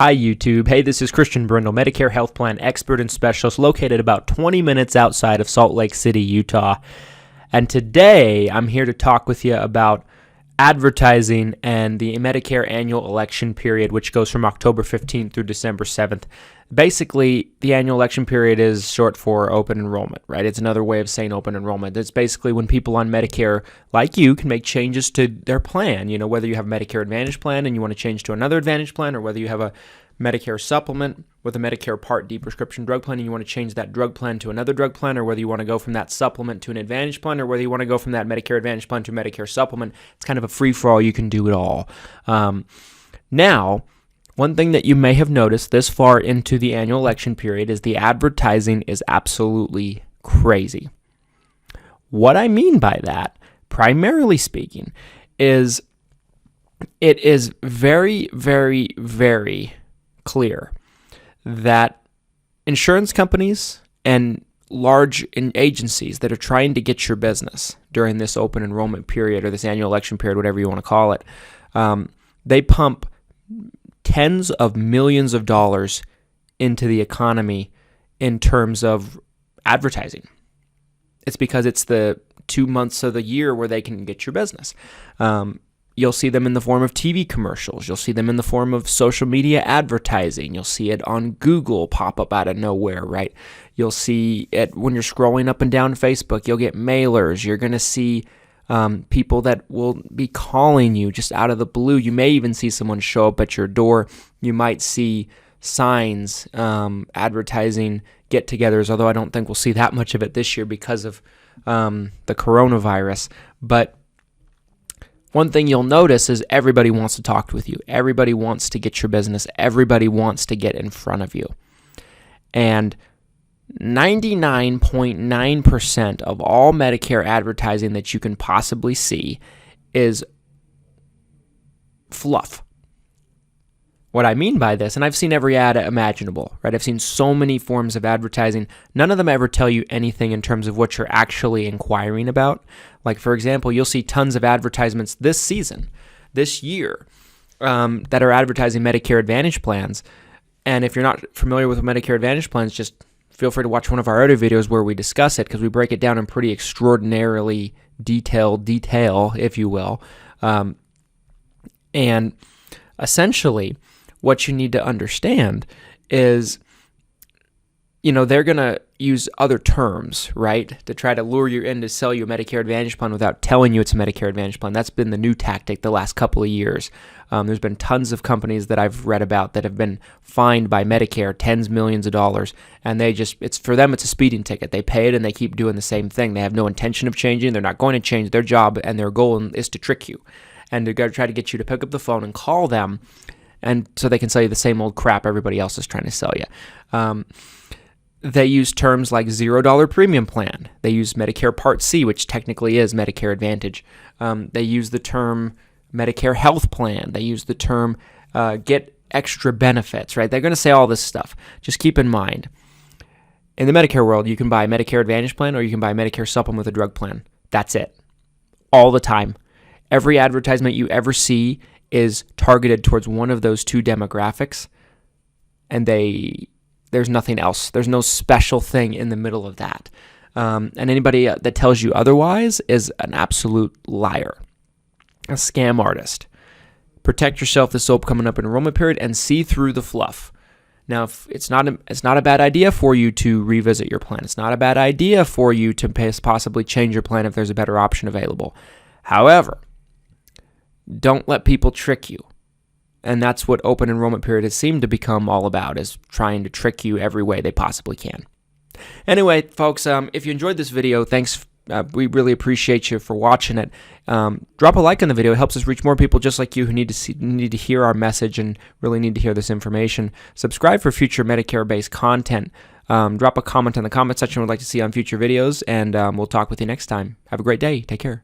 Hi YouTube. Hey, this is Christian Brindle, Medicare health plan expert and specialist located about 20 minutes outside of Salt Lake City, Utah. And today I'm here to talk with you about advertising and the Medicare annual election period, which goes from October 15th through December 7th. Basically, the annual election period is short for open enrollment, right? It's another way of saying open enrollment. It's basically when people on Medicare, like you, can make changes to their plan. You know, whether you have a Medicare Advantage plan and you want to change to another Advantage plan, or whether you have a Medicare supplement with a Medicare Part D prescription drug plan and you want to change that drug plan to another drug plan, or whether you want to go from that supplement to an Advantage plan, or whether you want to go from that Medicare Advantage plan to Medicare supplement. It's kind of a free-for-all. You can do it all. Now, one thing that you may have noticed this far into the annual election period is the advertising is absolutely crazy. What I mean by that, primarily speaking, is it is very, very, very clear that insurance companies and large agencies that are trying to get your business during this open enrollment period or this annual election period, whatever you want to call it, they pump tens of millions of dollars into the economy in terms of advertising. It's because it's the 2 months of the year where they can get your business. You'll see them in the form of TV commercials. You'll see them in the form of social media advertising. You'll see it on Google pop up out of nowhere, right? You'll see it when you're scrolling up and down Facebook. You'll get mailers. You're going to see people that will be calling you just out of the blue. You may even see someone show up at your door. You might see signs advertising get-togethers, although I don't think we'll see that much of it this year because of the coronavirus. But one thing you'll notice is everybody wants to talk with you. Everybody wants to get your business. Everybody wants to get in front of you. And 99.9% of all Medicare advertising that you can possibly see is fluff. What I mean by this, and I've seen every ad imaginable, right? I've seen so many forms of advertising. None of them ever tell you anything in terms of what you're actually inquiring about. Like, for example, you'll see tons of advertisements this season, this year, that are advertising Medicare Advantage plans. And if you're not familiar with Medicare Advantage plans, just feel free to watch one of our other videos where we discuss it, because we break it down in pretty extraordinarily detail, if you will. And essentially, what you need to understand is, you know, they're going to use other terms, right, to try to lure you in to sell you a Medicare Advantage plan without telling you it's a Medicare Advantage plan. That's been the new tactic the last couple of years. There's been tons of companies that I've read about that have been fined by Medicare tens of millions of dollars, and it's for them, it's a speeding ticket. They pay it and they keep doing the same thing. They have no intention of changing. They're not going to change. Their job and their goal is to trick you, and they're going to try to get you to pick up the phone and call them, and so they can sell you the same old crap everybody else is trying to sell you. They use terms like $0 premium plan. They use Medicare Part C, which technically is Medicare Advantage. They use the term Medicare Health Plan. They use the term get extra benefits, right? They're going to say all this stuff. Just keep in mind, in the Medicare world, you can buy a Medicare Advantage plan or you can buy a Medicare supplement with a drug plan. That's it. All the time. Every advertisement you ever see is targeted towards one of those two demographics, and there's nothing else. There's no special thing in the middle of that. And anybody that tells you otherwise is an absolute liar, a scam artist. Protect yourself this upcoming up enrollment period and see through the fluff. Now, it's not a bad idea for you to revisit your plan. It's not a bad idea for you to possibly change your plan if there's a better option available. However, don't let people trick you. And that's what open enrollment period has seemed to become all about, is trying to trick you every way they possibly can. Anyway, folks, if you enjoyed this video, thanks. We really appreciate you for watching it. Drop a like on the video. It helps us reach more people just like you who need to hear our message and really need to hear this information. Subscribe for future Medicare-based content. Drop a comment in the comment section we'd like to see on future videos, and we'll talk with you next time. Have a great day. Take care.